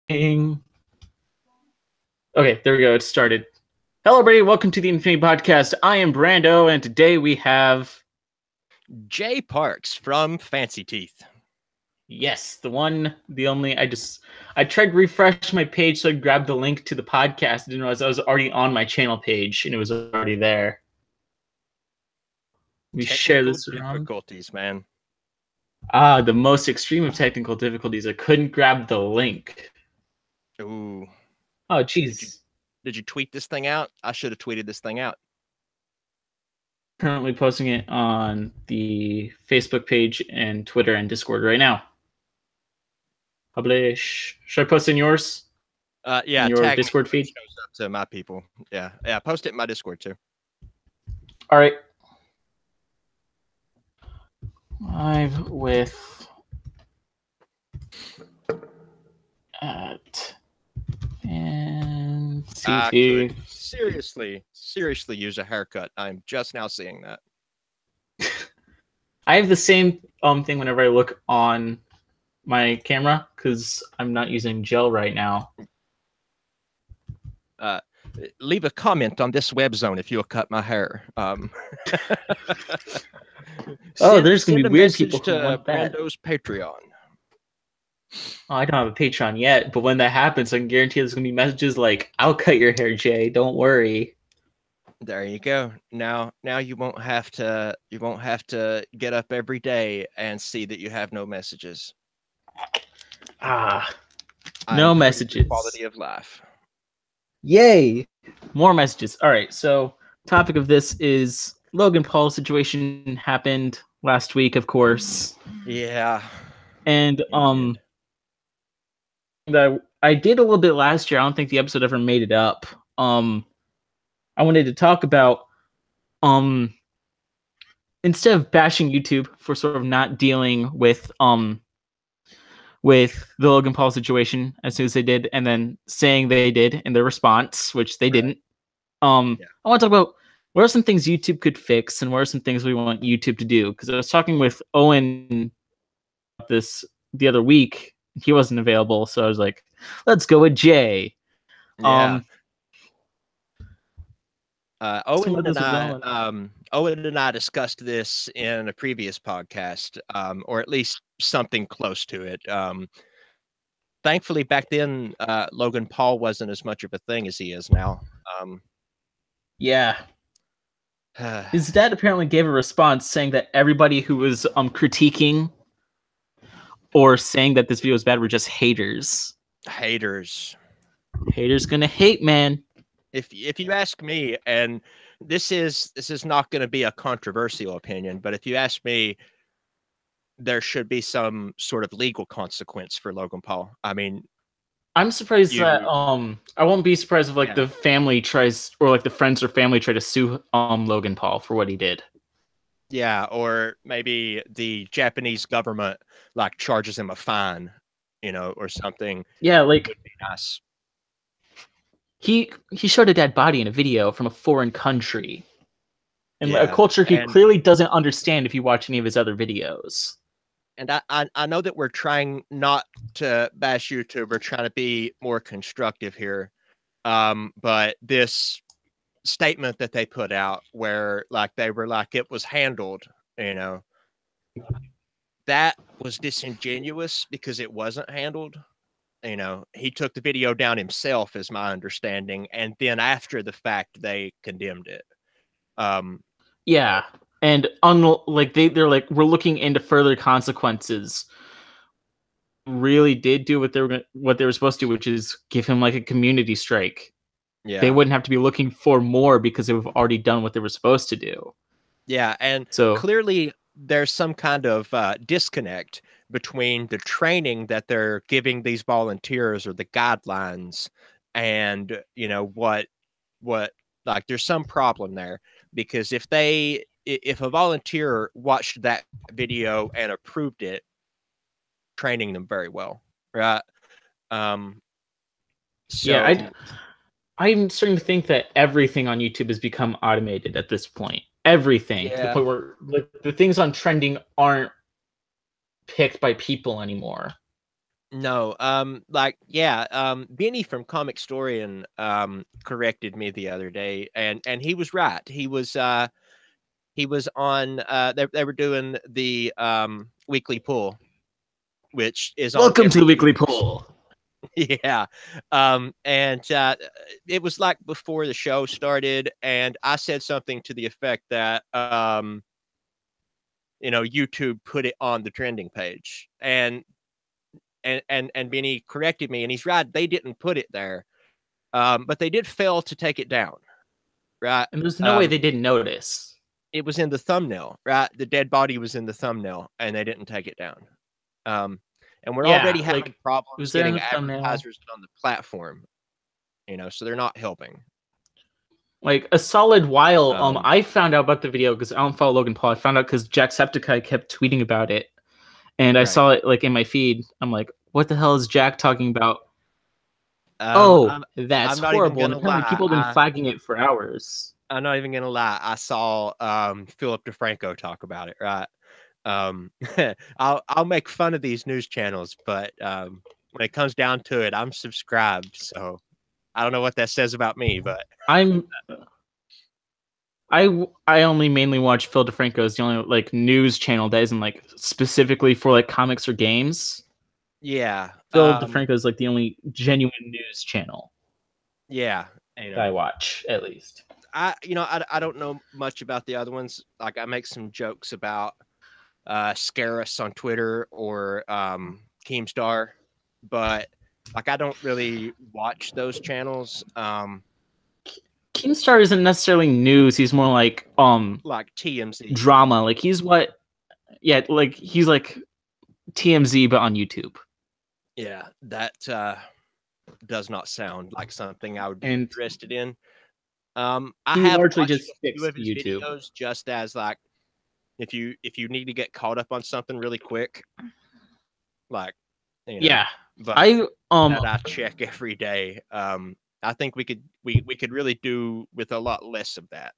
Okay, there we go. It started. Hello, everybody. Welcome to the Infinity Podcast. I am Brando, and today we have Jay Parks from Fancy Teeth. yes, the one, the only. I tried to refresh my page so I grabbed the link to the podcast. I didn't realize I was already on my channel page and it was already there. We share Technical this around. difficulties, man. The most extreme of technical difficulties. I couldn't grab the link. Ooh. Oh, jeez. Did you tweet this thing out? I should have tweeted this thing out. Currently posting it on the Facebook page and Twitter and Discord right now. Publish. Should I post in yours? Yeah, in your Discord feed? Shows up to my people. Yeah, post it in my Discord too. All right. Live with at and I could seriously use a haircut. I'm just now seeing that. I have the same thing whenever I look on my camera because I'm not using gel right now. Leave a comment on this web zone if you'll cut my hair. There's gonna be weird people to Brando's Patreon. Oh, I don't have a Patreon yet, but when that happens, I can guarantee there's gonna be messages like, "I'll cut your hair, Jay. Don't worry." There you go. Now you won't have to get up every day and see that you have no messages. No messages. Quality of life. Yay! More messages. All right. So, topic of this is Logan Paul situation happened last week, of course. Yeah. And I did a little bit last year. I don't think the episode ever made it up. I wanted to talk about instead of bashing YouTube for sort of not dealing with the Logan Paul situation as soon as they did, and then saying they did in their response, which they didn't. I want to talk about what are some things YouTube could fix and what are some things we want YouTube to do. Because I was talking with Owen about this the other week. He wasn't available, so I was like, let's go with Jay. Yeah. Owen and I discussed this in a previous podcast, or at least something close to it. Thankfully, back then, Logan Paul wasn't as much of a thing as he is now. Yeah. His dad apparently gave a response saying that everybody who was critiquing or saying that this video was bad were just haters. Haters gonna hate, man. If you ask me, and this is not going to be a controversial opinion, but if you ask me, there should be some sort of legal consequence for Logan Paul. I mean, I'm surprised that I won't be surprised if the family tries, or like the friends or family try to sue Logan Paul for what he did. Yeah, or maybe the Japanese government charges him a fine, or something. Yeah, would be nice. He showed a dead body in a video from a foreign country, and a culture he clearly doesn't understand if you watch any of his other videos. And I know that we're trying not to bash YouTube. We're trying to be more constructive here. But this statement that they put out where they were it was handled, that was disingenuous because it wasn't handled. He took the video down himself, is my understanding. And then after the fact, they condemned it. Yeah. And they're like, we're looking into further consequences. Really did do what they were supposed to, which is give him a community strike. Yeah. They wouldn't have to be looking for more because they've already done what they were supposed to do. Yeah. And so clearly there's some kind of disconnect between the training that they're giving these volunteers or the guidelines and, what there's some problem there, because if a volunteer watched that video and approved it, training them very well, right? Yeah, I'm starting to think that everything on YouTube has become automated at this point. Everything, to the point where the things on trending aren't picked by people anymore. No, Benny from Comic Storian corrected me the other day, and he was right. He was on they were doing the weekly pull, which is on Welcome to every the weekly Tuesday. poll. Yeah. And it was like before the show started, and I said something to the effect that YouTube put it on the trending page. And Benny corrected me, and he's right. They didn't put it there, but they did fail to take it down, right? And there's no way they didn't notice. It was in the thumbnail, right? The dead body was in the thumbnail, and they didn't take it down. And we're already having problems getting advertisers on the platform, so they're not helping. Like a solid while, I found out about the video because I don't follow Logan Paul. I found out because Jacksepticeye kept tweeting about it, and I saw it like in my feed. I'm like, what the hell is Jack talking about? That's horrible. And apparently people have been flagging it for hours. I'm not even gonna lie. I saw Philip DeFranco talk about it, right? I'll make fun of these news channels, but when it comes down to it, I'm subscribed, so I don't know what that says about me, but I only mainly watch Phil DeFranco's the only like news channel that isn't like specifically for like comics or games. Yeah, Phil DeFranco is like the only genuine news channel. Yeah, that I watch at least. I don't know much about the other ones. Like I make some jokes about Scarus on Twitter or Keemstar, but like I don't really watch those channels. Keemstar isn't necessarily news. He's more like TMZ drama. Like he's like TMZ but on YouTube. Yeah, that does not sound like something I would be interested in. I have largely watched just a few of his videos just as like if you need to get caught up on something really quick, like yeah. But I check every day. I think we could really do with a lot less of that.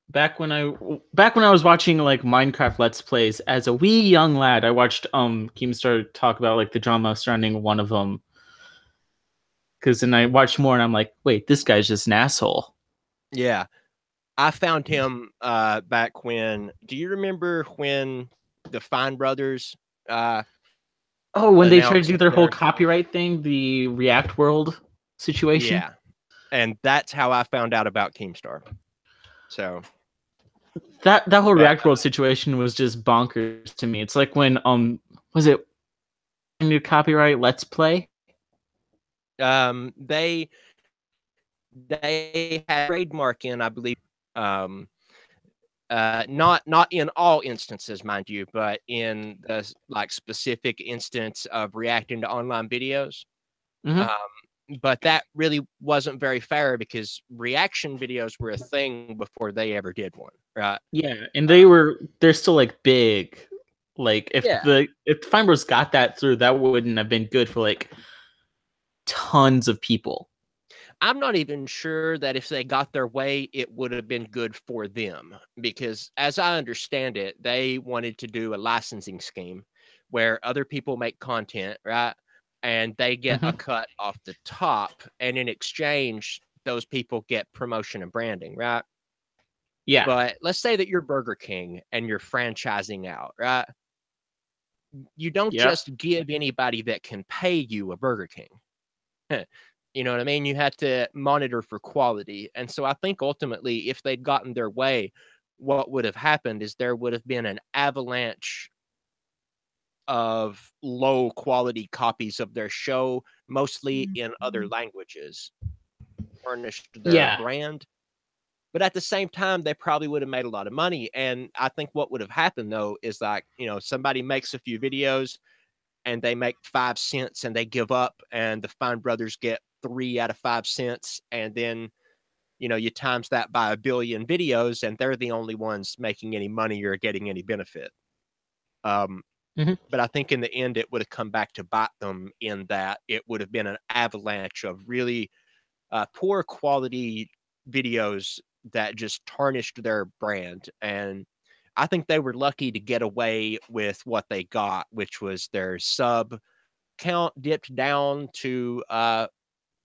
Back when I was watching like Minecraft Let's Plays as a wee young lad, I watched Keemstar talk about like the drama surrounding one of them. Because then I watched more and I'm like, wait, this guy's just an asshole. Yeah. I found him back when, do you remember when the Fine Brothers when they tried to do their whole copyright thing, the React World situation? Yeah. And that's how I found out about Keemstar. So that whole React World situation was just bonkers to me. It's like when was it new copyright Let's Play? They had trademark in, I believe, not in all instances, mind you, but in the like specific instance of reacting to online videos. But that really wasn't very fair because reaction videos were a thing before they ever did one, right? Yeah, and they're still like big. Like if Fine Bros got that through, that wouldn't have been good for like tons of people. I'm not even sure that if they got their way, it would have been good for them because as I understand it, they wanted to do a licensing scheme where other people make content, right? And they get a cut off the top. And in exchange, those people get promotion and branding, right? Yeah. But let's say that you're Burger King and you're franchising out, right? You don't just give anybody that can pay you a Burger King. You know what I mean? You had to monitor for quality. And so I think ultimately, if they'd gotten their way, what would have happened is there would have been an avalanche of low quality copies of their show, mostly in other languages, tarnished their brand. But at the same time, they probably would have made a lot of money. And I think what would have happened, though, is like, somebody makes a few videos and they make 5 cents and they give up, and the Fine Brothers get 3 out of 5 cents. And then, you times that by 1 billion videos, and they're the only ones making any money or getting any benefit. But I think in the end, it would have come back to bite them in that it would have been an avalanche of really poor quality videos that just tarnished their brand. And I think they were lucky to get away with what they got, which was their sub count dipped down to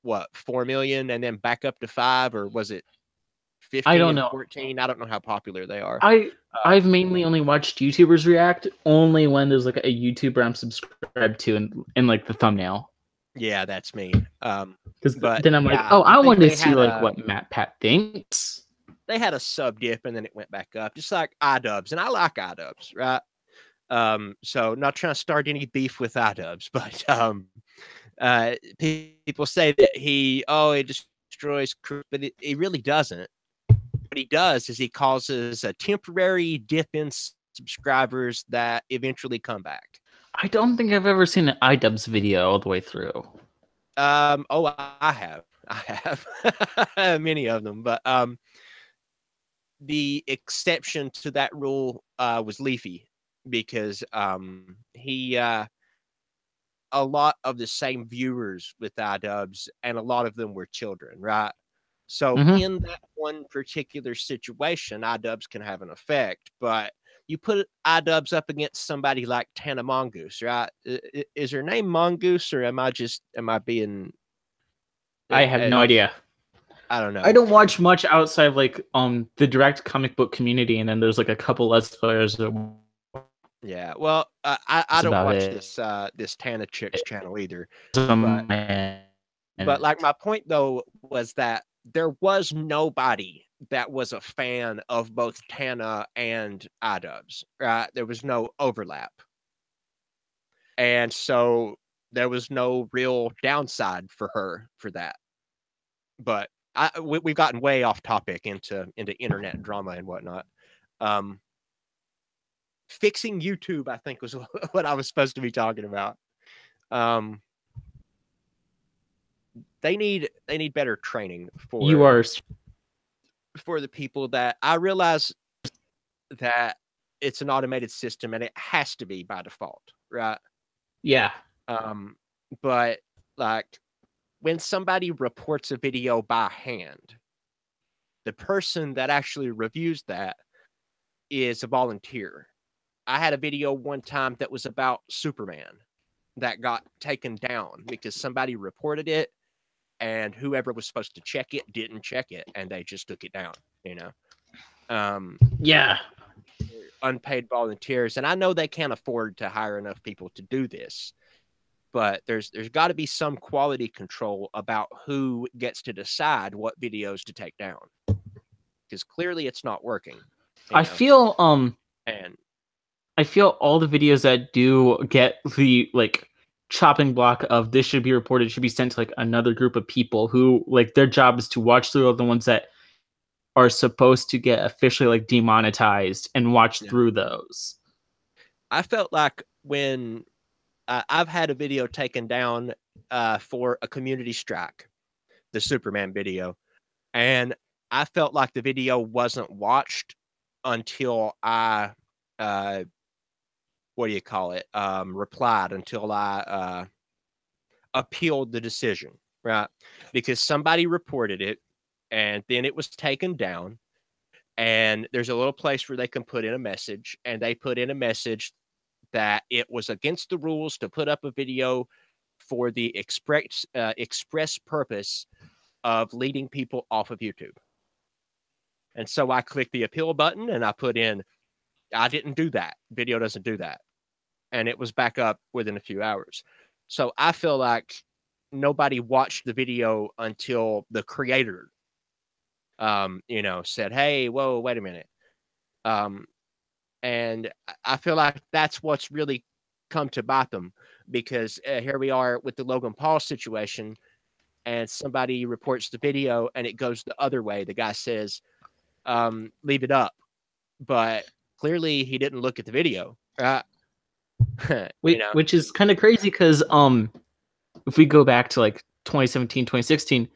what, 4 million and then back up to 5, or was it 15 I don't and know. 14? I don't know how popular they are. I've mainly only watched YouTubers react only when there's like a YouTuber I'm subscribed to in like the thumbnail. Yeah, that's me. Because But then I'm like, yeah, oh, I I think want to they see had like a what Matt Pat thinks. they had a sub dip and then it went back up, just like iDubbbz, and I like iDubbbz, right? So not trying to start any beef with iDubbbz, but people say that he destroys, but he really doesn't. What he does is he causes a temporary dip in subscribers that eventually come back. I don't think I've ever seen an iDubbbz video all the way through. Oh, I have many of them, but the exception to that rule was Leafy, because he a lot of the same viewers with iDubbbz, and a lot of them were children, right? So in that one particular situation, iDubbbz can have an effect, but you put iDubbbz up against somebody like Tana Mongoose, right? Is her name Mongoose, or am I being? I have no idea. I don't know. I don't watch much outside of like the direct comic book community, and then there's like a couple Let's Players that Yeah, well, I don't watch it. this Tana chick's channel either. But like my point though was that there was nobody that was a fan of both Tana and iDubbbz, right? There was no overlap, and so there was no real downside for her for that. But we've gotten way off topic into internet drama and whatnot. Fixing YouTube, I think, was what I was supposed to be talking about. They need better training for the people. That I realize that it's an automated system and it has to be by default, right? Yeah. But like when somebody reports a video by hand, the person that actually reviews that is a volunteer. I had a video one time that was about Superman that got taken down because somebody reported it, and whoever was supposed to check it didn't check it, and they just took it down, you know? Yeah. Unpaid volunteers. And I know they can't afford to hire enough people to do this, but there's got to be some quality control about who gets to decide what videos to take down, because clearly it's not working. I feel all the videos that do get the like chopping block of this should be reported should be sent to like another group of people who like their job is to watch through all the ones that are supposed to get officially like demonetized and watch through those. I felt like when I've had a video taken down for a community strike, the Superman video, and I felt like the video wasn't watched until I replied, until I appealed the decision, right? Because somebody reported it and then it was taken down, and there's a little place where they can put in a message, and they put in a message that it was against the rules to put up a video for the express purpose of leading people off of YouTube. And so I clicked the appeal button and I put in, I didn't do that. Video doesn't do that. And it was back up within a few hours. So I feel like nobody watched the video until the creator, said, hey, whoa, wait a minute. And I feel like that's what's really come to bite them, because here we are with the Logan Paul situation, and somebody reports the video and it goes the other way. The guy says, leave it up. But clearly he didn't look at the video. Which is kind of crazy because if we go back to like 2017, 2016,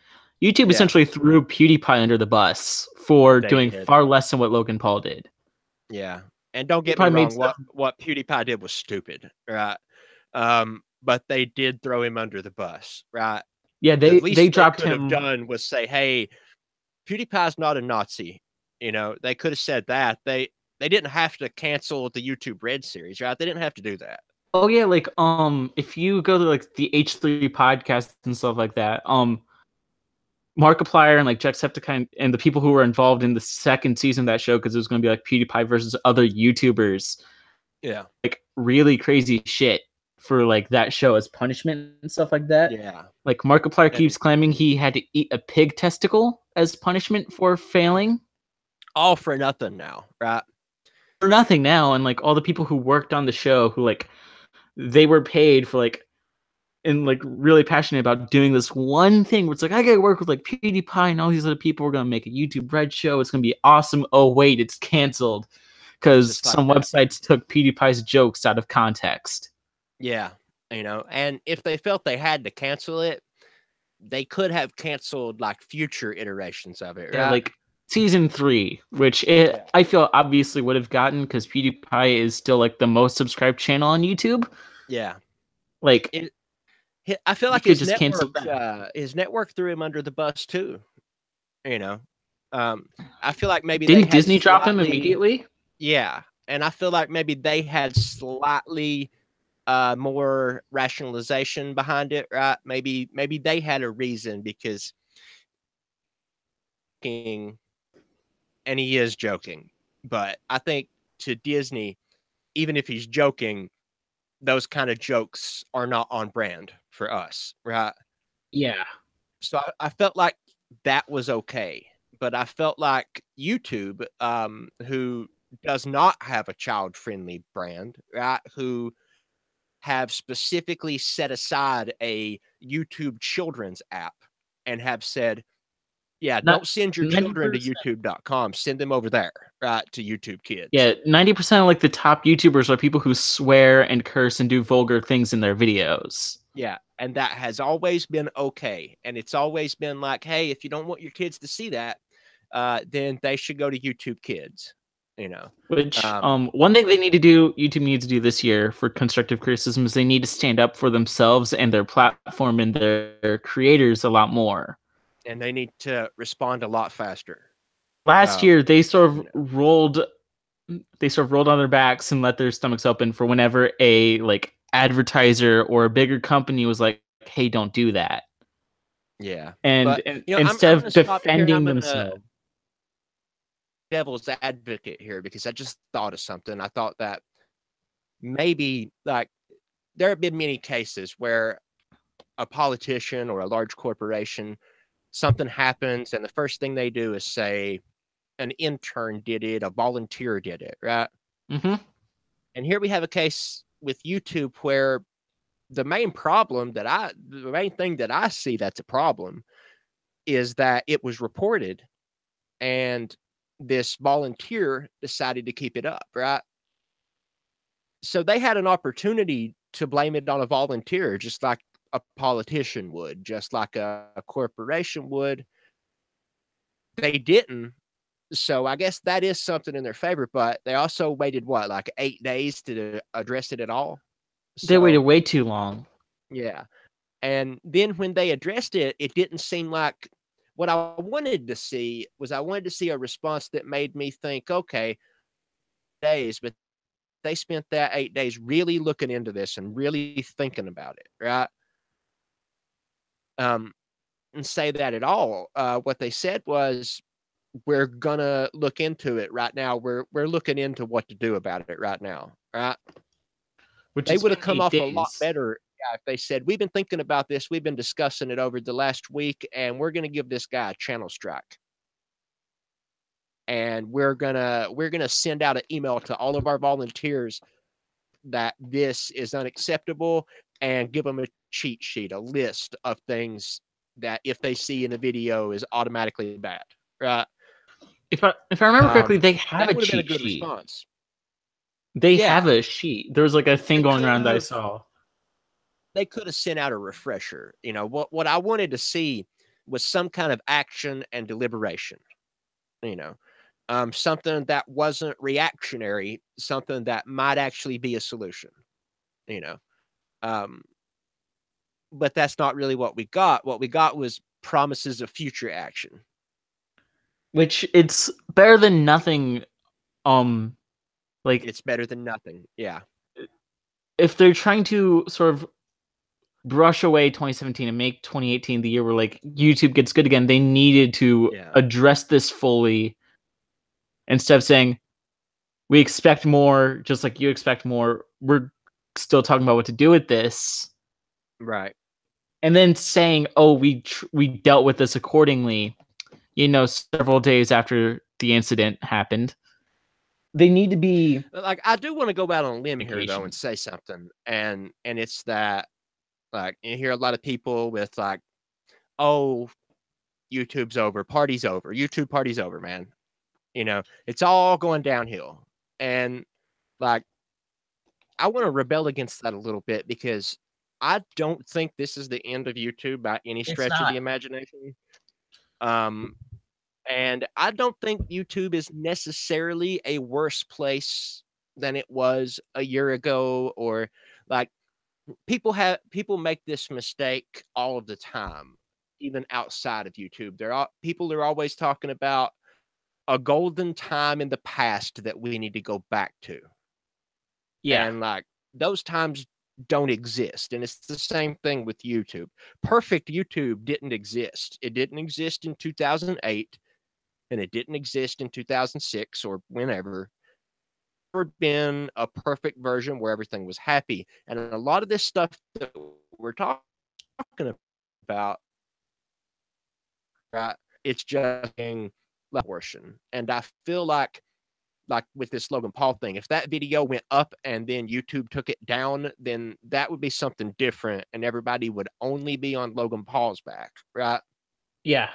YouTube essentially threw PewDiePie under the bus for doing far less than what Logan Paul did. Yeah. And don't get me wrong, what PewDiePie did was stupid, right? But they did throw him under the bus, right? Yeah, they dropped could him. Have done was say, hey, PewDiePie's not a Nazi. They could have said that. They didn't have to cancel the YouTube Red series, right? They didn't have to do that. Oh yeah, like if you go to like the H3 podcast and stuff like that, Markiplier and like Jacksepticeye and the people who were involved in the second season of that show, because it was going to be like PewDiePie versus other YouTubers. Yeah. Like really crazy shit for like that show as punishment and stuff like that. Yeah. Like Markiplier And keeps claiming he had to eat a pig testicle as punishment for failing. all for nothing now, right? For nothing now, and like all the people who worked on the show who like they were paid for like and like really passionate about doing this one thing where it's like I gotta work with like PewDiePie and all these other people. We're gonna make a YouTube Red show. It's gonna be awesome. Oh wait, it's canceled because Just like some that. websites took PewDiePie's jokes out of context. Yeah, and if they felt they had to cancel it, they could have canceled like future iterations of it, Yeah, right? like season 3, which I feel obviously would have gotten because PewDiePie is still like the most subscribed channel on YouTube. Yeah. Like I feel you like could just cancel that. his network threw him under the bus too. You know, I feel like maybe they Didn't had Disney drop him immediately? Yeah, and I feel like maybe they had slightly more rationalization behind it, right? Maybe they had a reason because and he is joking, but I think to Disney, even if he's joking, those kind of jokes are not on brand for us, right? Yeah. So I felt like that was okay, but I felt like YouTube, who does not have a child friendly brand, right? Who have specifically set aside a YouTube children's app and have said, yeah, Not don't send your children to 90%. youtube.com. Send them over there, right? To YouTube Kids. Yeah, 90% of like the top YouTubers are people who swear and curse and do vulgar things in their videos. Yeah. And that has always been okay. And it's always been like, hey, if you don't want your kids to see that, then they should go to YouTube Kids, Which one thing they need to do, YouTube needs to do this year for constructive criticism is they need to stand up for themselves and their platform and their creators a lot more. And they need to respond a lot faster. Last year they sort of rolled on their backs and let their stomachs open for whenever a like advertiser or a bigger company was like, hey, don't do that. Yeah. And, but, instead I'm of defending themselves. Devil's advocate here because I just thought of something. I thought that maybe like there have been many cases where a politician or a large corporation, something happens and the first thing they do is say an intern did it, a volunteer did it, right? Mm-hmm. And here we have a case with YouTube where the main thing that I see that's a problem is that it was reported and this volunteer decided to keep it up, right? So they had an opportunity to blame it on a volunteer, just like a politician would, just like a corporation would. They didn't. So I guess that is something in their favor, but they also waited what, like 8 days to address it at all? They waited So way too long. yeah. And then when they addressed it, it didn't seem like what I wanted to see was I wanted to see a response that made me think, okay, days, but they spent that 8 days really looking into this and really thinking about it, right? And say that at all. What they said was, we're gonna look into it right now. We're looking into what to do about it right now, right? Which They has would have been come 8 off a lot days. better if they said, we've been thinking about this, we've been discussing it over the last week, and we're gonna give this guy a channel strike. And we're gonna send out an email to all of our volunteers that this is unacceptable and give them a cheat sheet, a list of things that if they see in a video is automatically bad, right? If I remember correctly, they have That a would have been a cheat good sheet. response. They have Yeah, a sheet. There was like a thing they going could around that I have saw. they could have sent out a refresher. What I wanted to see was some kind of action and deliberation. You know, something that wasn't reactionary, something that might actually be a solution. You know, um, but that's not really what we got. What we got was promises of future action. Which it's better than nothing. Like It's better than nothing. Yeah. if they're trying to sort of brush away 2017 and make 2018 the year where like YouTube gets good again, they needed to address this fully instead of saying we expect more, just like you expect more. We're still talking about what to do with this, right? And then saying, "Oh, we dealt with this accordingly." Several days after the incident happened. They need to be like. I do want to go out on a limb here though and say something, and it's that like you hear a lot of people with like, "Oh, YouTube's over, party's over, YouTube party's over, man." It's all going downhill, and like I want to rebel against that a little bit because I don't think this is the end of YouTube by any stretch of the imagination. And I don't think YouTube is necessarily a worse place than it was a year ago, or like people make this mistake all of the time, even outside of YouTube. People are always talking about a golden time in the past that we need to go back to. Yeah. And like those times don't exist. And it's the same thing with YouTube. Perfect YouTube didn't exist. It didn't exist in 2008 and it didn't exist in 2006 or whenever. Never been a perfect version where everything was happy. And a lot of this stuff that we're talking about, right, it's just being portion. And I feel like with this Logan Paul thing, if that video went up and then YouTube took it down, then that would be something different and everybody would only be on Logan Paul's back, right? Yeah.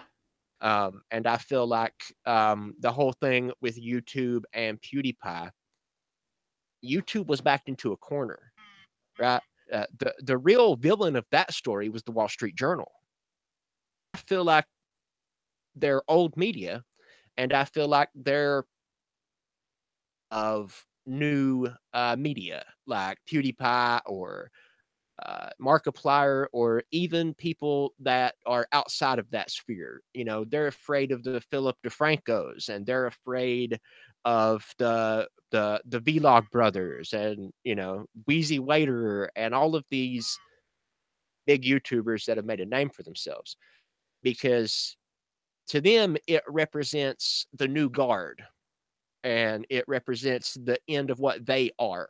And I feel like the whole thing with YouTube and PewDiePie, YouTube was backed into a corner, right? The real villain of that story was the Wall Street Journal. I feel like they're old media, and I feel like they're of new media like PewDiePie or Markiplier, or even people that are outside of that sphere. They're afraid of the Philip DeFrancos, and they're afraid of the Vlog brothers, and Wheezy Waiter, and all of these big YouTubers that have made a name for themselves, because to them it represents the new guard, and it represents the end of what they are.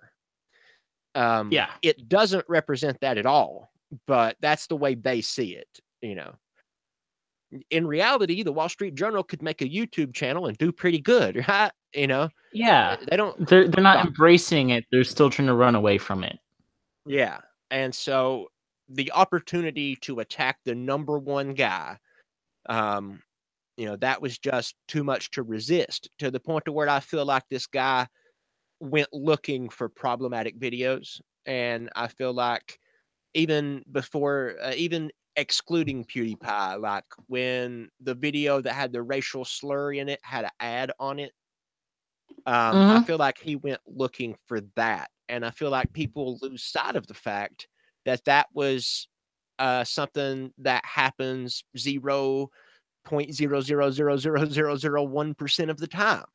It doesn't represent that at all, but that's the way they see it. In reality, the Wall Street Journal could make a YouTube channel and do pretty good, right? Yeah. They're not embracing it. They're still trying to run away from it. Yeah. And so the opportunity to attack the number one guy, that was just too much to resist, to the point to where I feel like this guy went looking for problematic videos. And I feel like even before, even excluding PewDiePie, like when the video that had the racial slur in it had an ad on it, I feel like he went looking for that. And I feel like people lose sight of the fact that that was something that happens 0.0000001% of the time.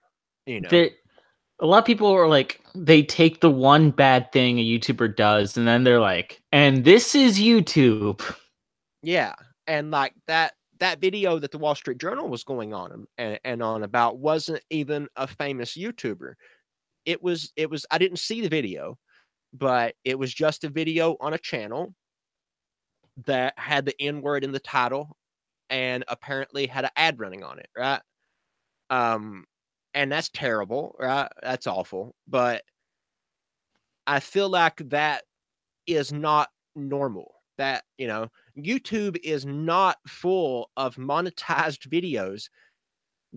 A lot of people are like, they take the one bad thing a YouTuber does, and then they're like, and this is YouTube. Yeah. And like that video that the Wall Street Journal was going on and on about wasn't even a famous YouTuber. It was, I didn't see the video, but it was just a video on a channel that had the N word in the title and apparently had an ad running on it, right? And that's terrible, right? That's awful. But I feel like that is not normal. That, YouTube is not full of monetized videos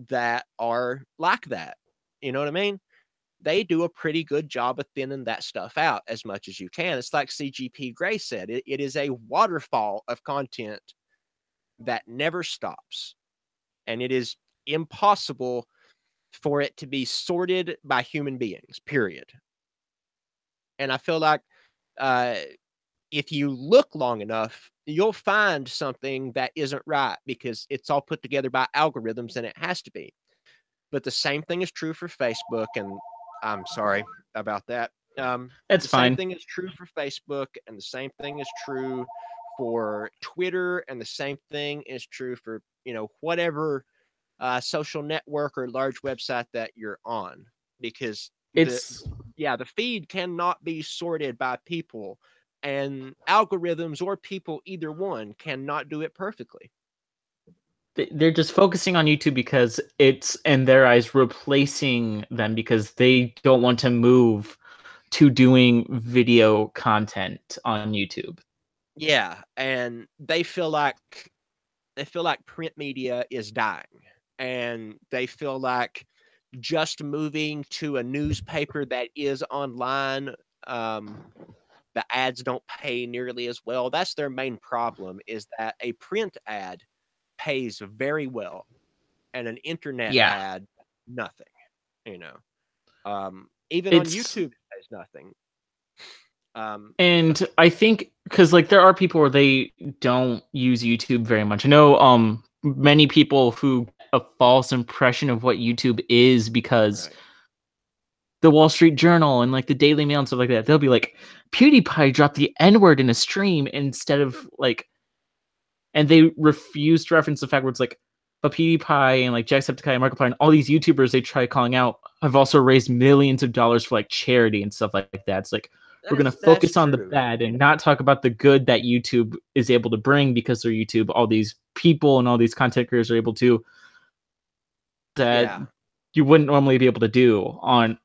that are like that. You know what I mean? They do a pretty good job of thinning that stuff out as much as you can. It's like CGP Grey said, it is a waterfall of content that never stops. And it is impossible for it to be sorted by human beings, period. And I feel like if you look long enough, you'll find something that isn't right because it's all put together by algorithms and it has to be. But the same thing is true for Facebook. And I'm sorry about that. It's the same fine. thing is true for Facebook, and the same thing is true for Twitter, and the same thing is true for, you know, whatever social network or large website that you're on, because the feed cannot be sorted by people, and algorithms or people, either one, cannot do it perfectly. They're just focusing on YouTube because it's, in their eyes, replacing them because they don't want to move to doing video content on YouTube. Yeah, and they feel like print media is dying, and they feel like just moving to a newspaper that is online, the ads don't pay nearly as well. That's their main problem, is that a print ad pays very well and an internet ad, nothing, you know. Even on YouTube, it pays nothing. And I think because like there are people where they don't use YouTube very much. I know many people who get a false impression of what YouTube is because the Wall Street Journal and like the Daily Mail and stuff like that, they'll be like, PewDiePie dropped the N-word in a stream instead of like, and they refuse to reference the fact where it's like, but PewDiePie and like Jacksepticeye and Markiplier and all these YouTubers they try calling out have also raised millions of dollars for like charity and stuff like that. It's like, we're going to focus on the bad and not talk about the good that YouTube is able to bring, because through YouTube, all these people and all these content creators are able to, that you wouldn't normally be able to do on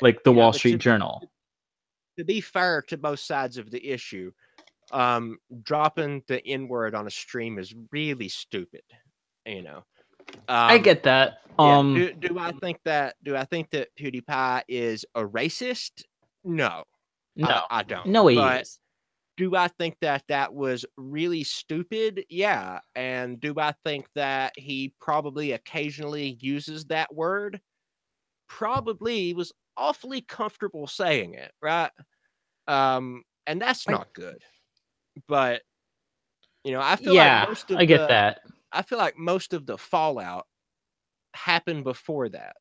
like the Wall Street Journal. To be fair to both sides of the issue, dropping the N-word on a stream is really stupid, you know. I get that. Do I think that PewDiePie is a racist? No. No, I don't. No way but he is. Do I think that that was really stupid? Yeah. And do I think that he probably occasionally uses that word? Probably. He was awfully comfortable saying it, right? And that's not good. But you know, I feel like most of I get that. I feel like most of the fallout happened before that.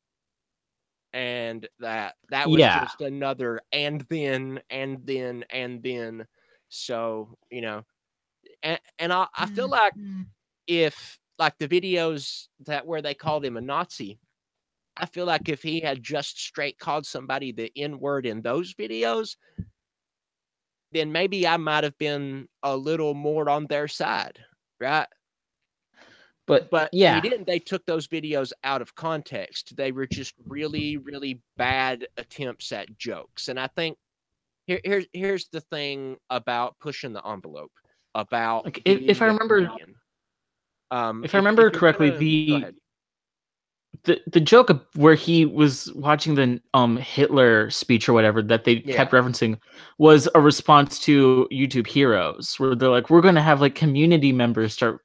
And that was just another and then. So, you know, and I feel like if like the videos that where they called him a Nazi, I feel like if he had just straight called somebody the N-word in those videos, then maybe I might have been a little more on their side, right? But he didn't. They took those videos out of context. They were just really, really bad attempts at jokes. And I think here's the thing about pushing the envelope, about like, if I remember if I remember correctly, the joke where he was watching the Hitler speech or whatever that they kept referencing was a response to YouTube Heroes, where they're like, we're going to have like community members start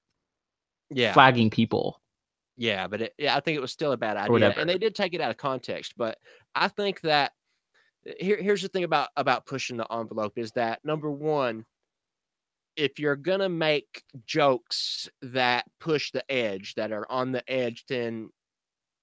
flagging people. Yeah, but I think it was still a bad idea, and they did take it out of context. But I think that here's the thing about pushing the envelope is that, number one, if you're gonna make jokes that push the edge, that are on the edge, then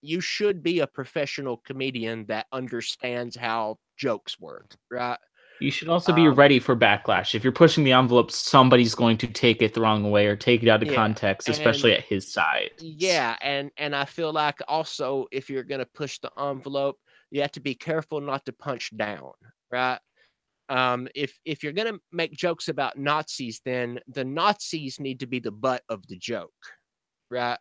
you should be a professional comedian that understands how jokes work, right? You should also be ready for backlash. If you're pushing the envelope, somebody's going to take it the wrong way or take it out of context, especially at his side. Yeah, and I feel like also if you're going to push the envelope, you have to be careful not to punch down, right? If you're going to make jokes about Nazis, then the Nazis need to be the butt of the joke, right?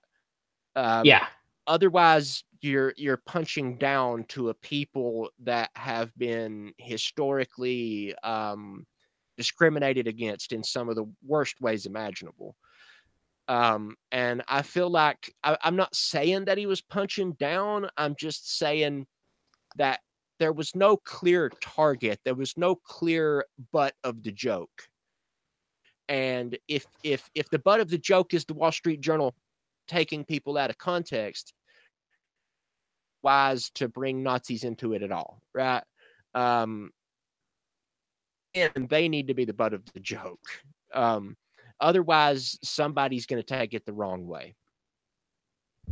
Otherwise, you're punching down to a people that have been historically discriminated against in some of the worst ways imaginable. And I feel like I'm not saying that he was punching down. I'm just saying that there was no clear target. There was no clear butt of the joke. And if the butt of the joke is the Wall Street Journal taking people out of context, wise to bring Nazis into it at all, right? And they need to be the butt of the joke. Otherwise, somebody's going to take it the wrong way.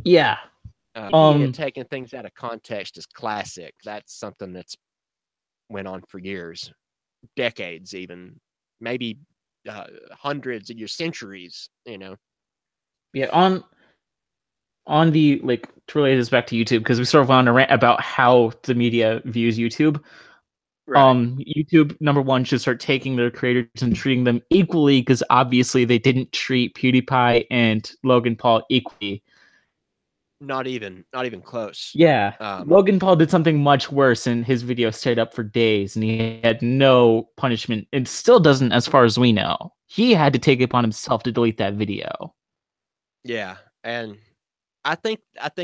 Taking things out of context is classic. That's something that's went on for years, decades, even maybe hundreds of years, centuries. Yeah, on the like to relate this back to YouTube because we sort of went on a rant about how the media views YouTube. Right. YouTube number one should start taking their creators and treating them equally because obviously they didn't treat PewDiePie and Logan Paul equally. Not even close. Yeah, Logan Paul did something much worse, and his video stayed up for days, and he had no punishment. It still doesn't, as far as we know. He had to take it upon himself to delete that video. Yeah, and I think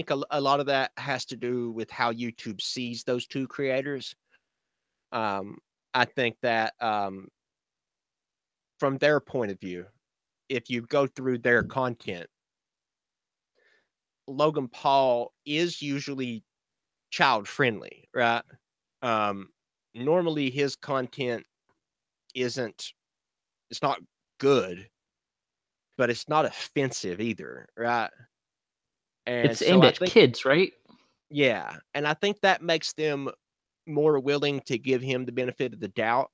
a lot of that has to do with how YouTube sees those two creators. Um, I think that from their point of view, if you go through their content, Logan Paul is usually child friendly, right? Um, Normally his content isn't it's not good, but it's not offensive either, right? And It's so aimed I at think, kids, right? yeah, and I think that makes them more willing to give him the benefit of the doubt,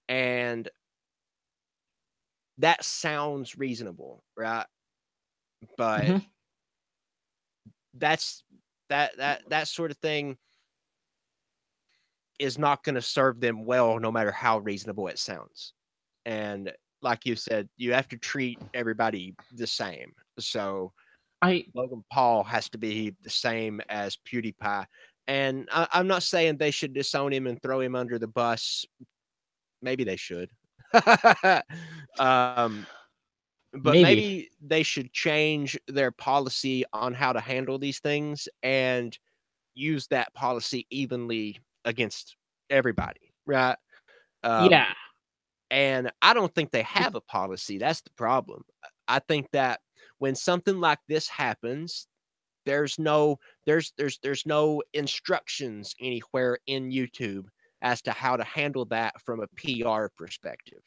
and that sounds reasonable, right? But Mm-hmm. that's that sort of thing is not going to serve them well no matter how reasonable it sounds. And like you said, you have to treat everybody the same. So I Logan Paul has to be the same as PewDiePie. And I'm not saying they should disown him and throw him under the bus. Maybe they should. um, but maybe. maybe they should change their policy on how to handle these things and use that policy evenly against everybody, right? Um, Yeah. and I don't think they have a policy. That's the problem. I think that when something like this happens, there's no instructions anywhere in YouTube as to how to handle that from a PR perspective.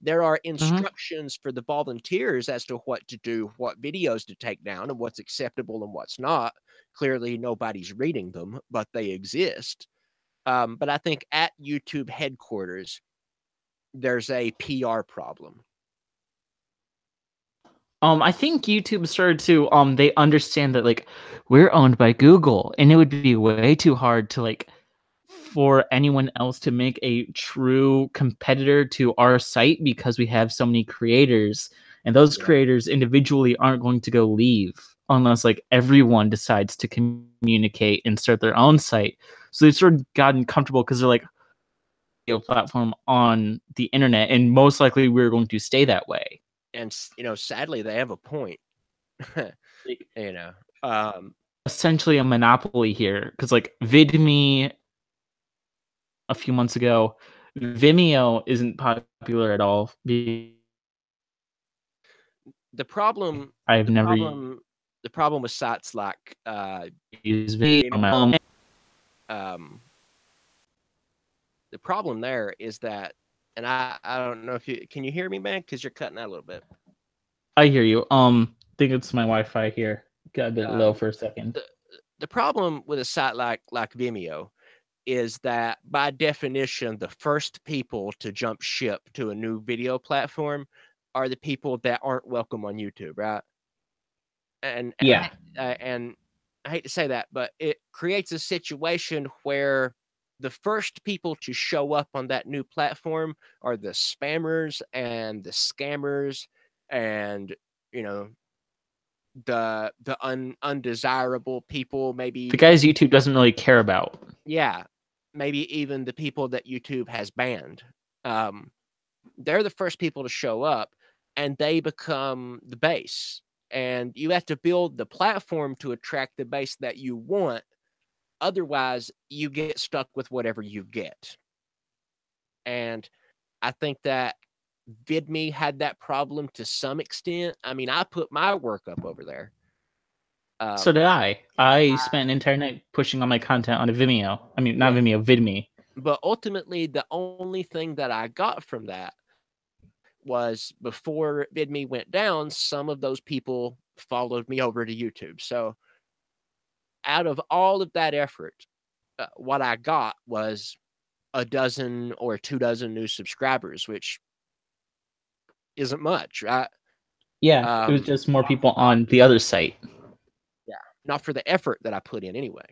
There are Mm-hmm. instructions for the volunteers as to what to do, what videos to take down, and what's acceptable and what's not. Clearly, nobody's reading them, but they exist. But I think at YouTube headquarters, there's a PR problem. I think YouTube started to they understand that like we're owned by Google and it would be way too hard to like for anyone else to make a true competitor to our site because we have so many creators and those Yeah. creators individually aren't going to go leave unless like everyone decides to communicate and start their own site. So they've sort of gotten comfortable because they're like platform on the internet and most likely we're going to stay that way. And sadly, they have a point. Like, you know, um, essentially a monopoly here because like VidMe a few months ago, Vimeo isn't popular at all. the problem, I've the never problem, the problem with sites like used Vimeo on my Vimeo, own. um, the problem there is that, and I don't know if you can you hear me, man, because you're cutting out a little bit. I hear you. Think it's my Wi-Fi here. Got a bit low Um, for a second. the the problem with a site like Vimeo is that by definition, the first people to jump ship to a new video platform are the people that aren't welcome on YouTube, right? Yeah. And I hate to say that, but it creates a situation where the first people to show up on that new platform are the spammers and the scammers and you know the undesirable people, The maybe, guys YouTube doesn't really care about. yeah, maybe even the people that YouTube has banned. Um, they're the first people to show up and they become the base. And you have to build the platform to attract the base that you want. Otherwise, you get stuck with whatever you get. And I think that VidMe had that problem to some extent. I mean, I put my work up over there. So Um, did I. I spent an entire night pushing all my content onto Vimeo. I mean, not yeah. Vimeo, VidMe. But ultimately, the only thing that I got from that was before VidMe went down, some of those people followed me over to YouTube. So out of all of that effort, what I got was a dozen or 2 dozen new subscribers, which isn't much, right? Yeah, it was just more people on the other site. Yeah, not for the effort that I put in anyway.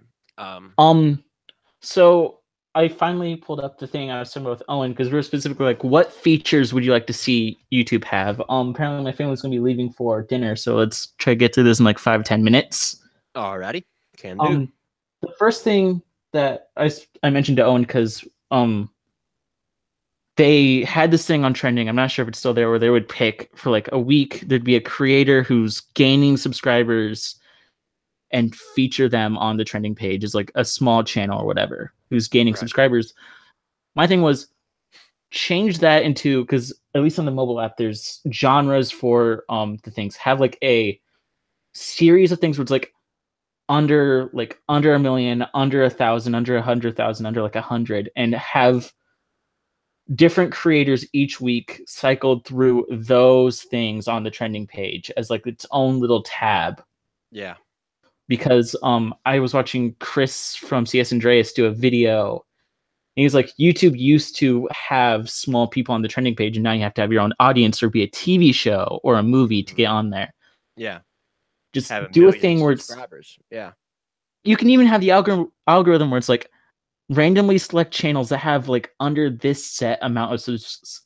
So I finally pulled up the thing I was talking about with Owen because we were specifically like, what features would you like to see YouTube have? Apparently my family's gonna be leaving for dinner, so let's try to get through this in like 5-10 minutes. Alrighty, can do. The first thing that I mentioned to Owen because they had this thing on trending. I'm not sure if it's still there, where they would pick for like a week. There'd be a creator who's gaining subscribers and feature them on the trending page as like a small channel or whatever who's gaining subscribers. My thing was change that into, because at least on the mobile app there's genres for the things. Have like a series of things where it's like under a million, under 1,000, under 100,000, under like 100, and have different creators each week cycled through those things on the trending page as like its own little tab. Yeah. Because I was watching Chris from CS Andreas do a video. And he was like, YouTube used to have small people on the trending page, and now you have to have your own audience or be a TV show or a movie to get on there. Yeah. Just have do a thing where it's yeah. You can even have the algorithm where it's like randomly select channels that have like under this set amount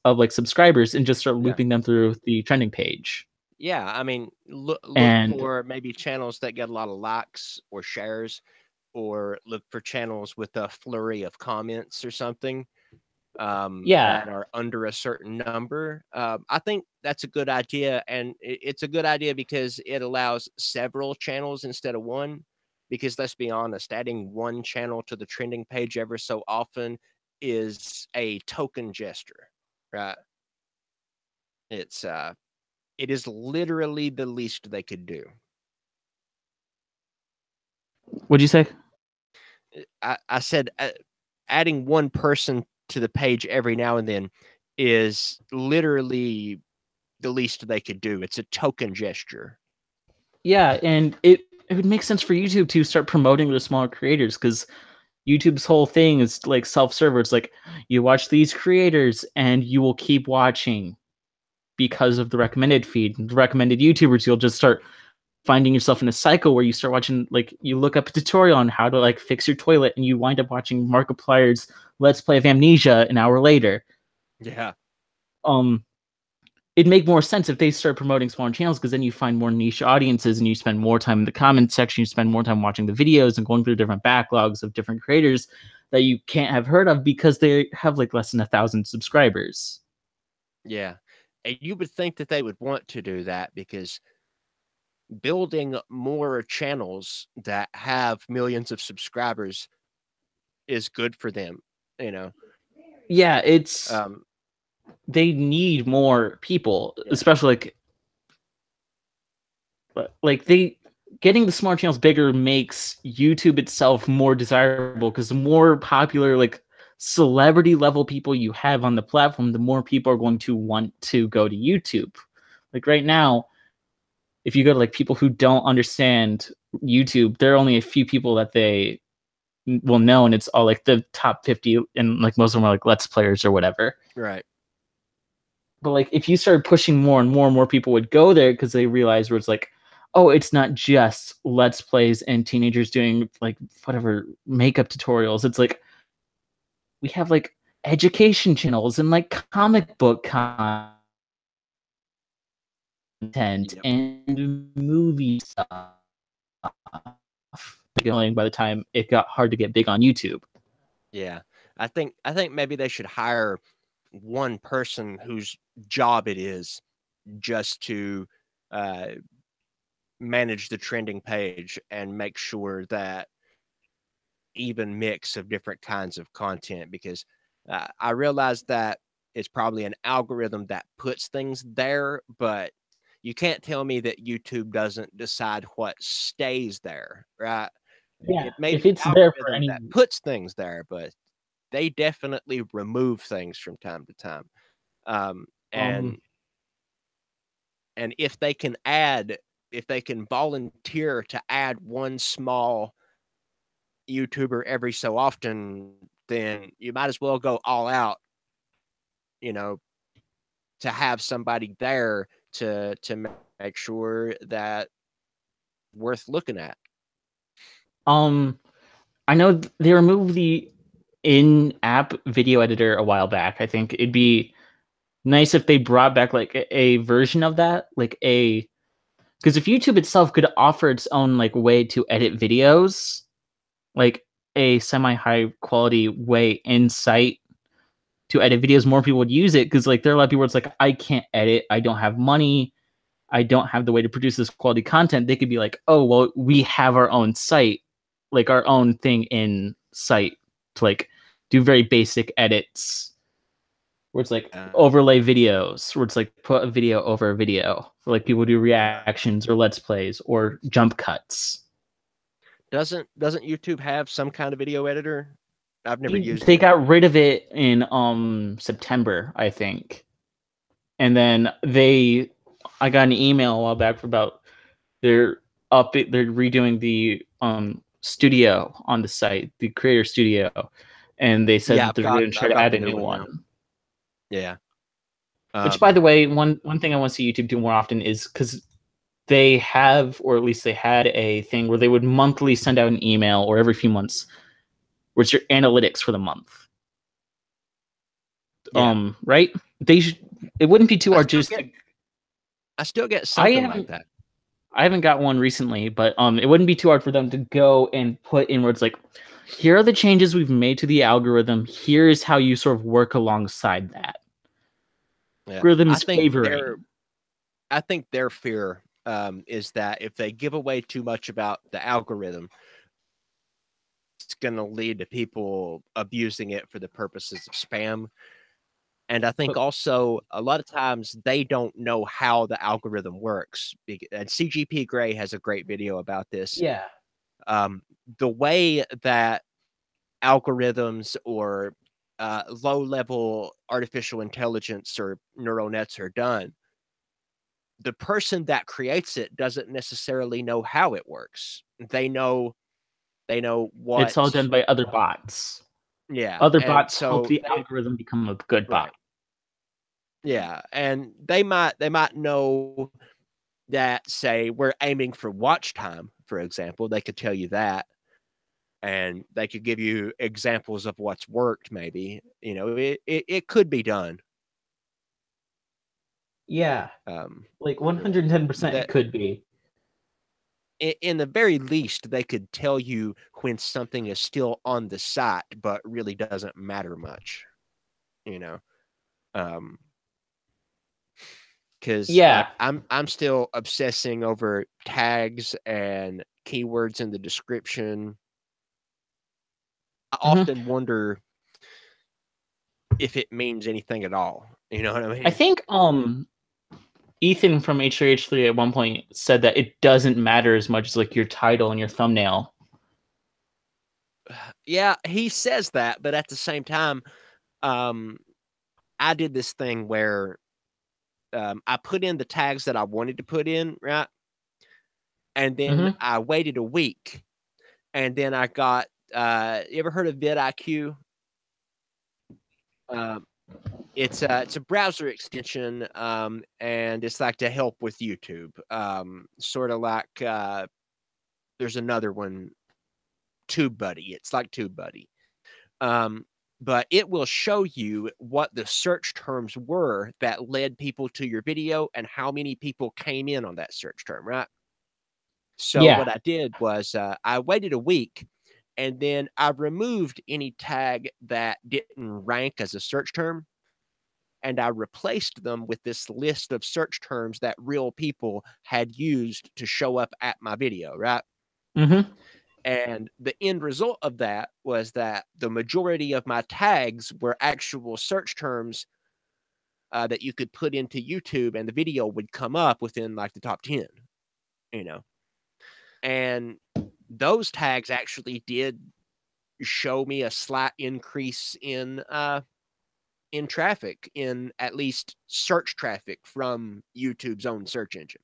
of like subscribers and just start looping them through the trending page. Yeah, I mean, look for maybe channels that get a lot of likes or shares, or look for channels with a flurry of comments or something that are under a certain number. I think that's a good idea, and it's a good idea because it allows several channels instead of one. Because let's be honest, adding one channel to the trending page ever so often is a token gesture, right? It is literally the least they could do. What'd you say? I said adding one person to the page every now and then is literally the least they could do. It's a token gesture. Yeah, and it would make sense for YouTube to start promoting the smaller creators, because YouTube's whole thing is like self-server. It's like you watch these creators and you will keep watching because of the recommended feed. The recommended YouTubers, you'll just start finding yourself in a cycle where you start watching, like you look up a tutorial on how to like fix your toilet and you wind up watching Markiplier's Let's Play of Amnesia an hour later. Yeah. It'd make more sense if they start promoting smaller channels, because then you find more niche audiences and you spend more time in the comment section, you spend more time watching the videos and going through different backlogs of different creators that you can't have heard of because they have like less than 1,000 subscribers. Yeah. And you would think that they would want to do that, because building more channels that have millions of subscribers is good for them, you know. Yeah, it's they need more people, especially like they getting the smart channels bigger makes YouTube itself more desirable, because the more popular like celebrity level people you have on the platform, the more people are going to want to go to YouTube. Like right now, if you go to like people who don't understand YouTube, there are only a few people that they will know, and it's all like the top 50, and like most of them are like Let's Players or whatever. Right. But like if you started pushing more and more and more people would go there, because they realize where it's like, oh, it's not just Let's Plays and teenagers doing like whatever makeup tutorials. It's like we have like education channels and like comic book content and movie stuff. By the time it got hard to get big on YouTube. Yeah. I think maybe they should hire one person whose job it is just to manage the trending page and make sure that even mix of different kinds of content, because I realize that it's probably an algorithm that puts things there, but you can't tell me that YouTube doesn't decide what stays there, right? Yeah, It may if be it's there for algorithm any that puts things there, but they definitely remove things from time to time. And if they can volunteer to add one small YouTuber every so often, then you might as well go all out, you know, to have somebody there to make sure that worth looking at. I know they removed the in-app video editor a while back. I think it'd be nice if they brought back like a version of that, like a because if YouTube itself could offer its own like way to edit videos, like a semi-high quality way in sight to edit videos, more people would use it because like there are a lot of people where it's like I can't edit, I don't have money, I don't have the way to produce this quality content. They could be like, oh well, we have our own site, like our own thing in sight to like do very basic edits where it's like overlay videos, where it's like put a video over a video for like people do reactions or let's plays or jump cuts. Doesn't YouTube have some kind of video editor? I've never used They it. got rid of it in September, I think. And then I got an email a while back for about they're redoing the studio on the site, the creator studio, and they said that they're going to try to add a new one. Now. Yeah. Which, by the way, one thing I want to see YouTube do more often is because they have, or at least they had a thing where they would monthly send out an email or every few months, which your analytics for the month. Yeah. Right? It wouldn't be too hard I still get something like that. I haven't got one recently, but it wouldn't be too hard for them to go and put in words like, here are the changes we've made to the algorithm. Here's how you sort of work alongside that. Yeah. Algorithm is favoring. I think their fear is that if they give away too much about the algorithm, it's going to lead to people abusing it for the purposes of spam. And I think also a lot of times they don't know how the algorithm works. And CGP Grey has a great video about this. Yeah. The way that algorithms or low-level artificial intelligence or neural nets are done, the person that creates it doesn't necessarily know how it works. They know what it's all done by other bots. Yeah. Other bots help the algorithm become a good bot. Yeah. And they might know that, say, we're aiming for watch time, for example. They could tell you that. And they could give you examples of what's worked, maybe. You know, it could be done. Yeah. Like 110% it could be. In the very least, they could tell you when something is still on the site, but really doesn't matter much, you know? Because like, I'm still obsessing over tags and keywords in the description. I often wonder if it means anything at all. You know what I mean? I think Ethan from H3H3 at one point said that it doesn't matter as much as like your title and your thumbnail. Yeah, he says that, but at the same time, I did this thing where I put in the tags that I wanted to put in, right? And then I waited a week, and then I got. You ever heard of vidIQ? It's a browser extension, and it's like to help with YouTube. Sort of like there's another one, TubeBuddy. It's like TubeBuddy. But it will show you what the search terms were that led people to your video and how many people came in on that search term, right? So what I did was I waited a week, and then I removed any tag that didn't rank as a search term, and I replaced them with this list of search terms that real people had used to show up at my video, right? And the end result of that was that the majority of my tags were actual search terms that you could put into YouTube, and the video would come up within like the top 10, you know. And those tags actually did show me a slight increase in traffic, in at least search traffic from YouTube's own search engine.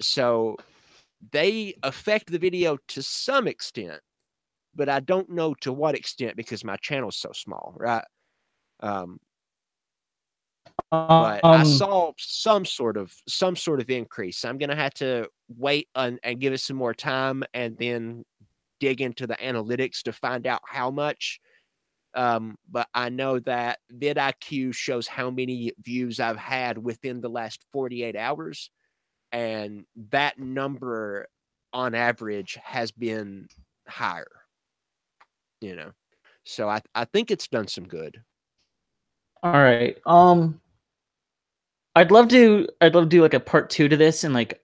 So they affect the video to some extent, but I don't know to what extent because my channel's so small, right? But I saw some sort of increase. I'm gonna have to wait and give it some more time, and then dig into the analytics to find out how much. But I know that vidIQ shows how many views I've had within the last 48 hours, and that number on average has been higher. You know, so I think it's done some good. All right. I'd love to do like a part 2 to this in like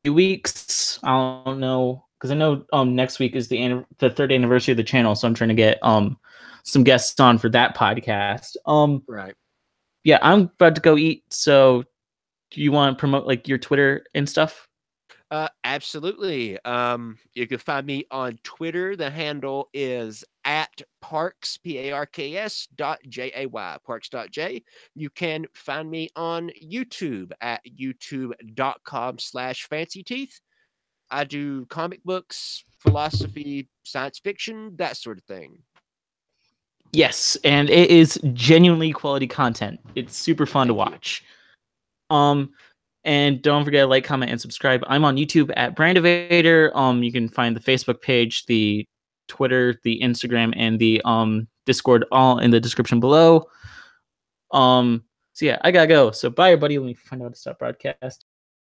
2 weeks. I don't know, because I know next week is the third anniversary of the channel, so I'm trying to get some guests on for that podcast. Right. Yeah, I'm about to go eat. So, do you want to promote like your Twitter and stuff? Absolutely. You can find me on Twitter. The handle is at Parks, Parks .jay, Parks.j. You can find me on YouTube at youtube.com/fancyteeth. I do comic books, philosophy, science fiction, that sort of thing. Yes, and it is genuinely quality content. It's super fun to watch. And don't forget to like, comment, and subscribe. I'm on YouTube at Brandovader. You can find the Facebook page, the Twitter, the Instagram, and the Discord all in the description below. So yeah, I gotta go. So bye, everybody. Let me find out how to stop broadcast.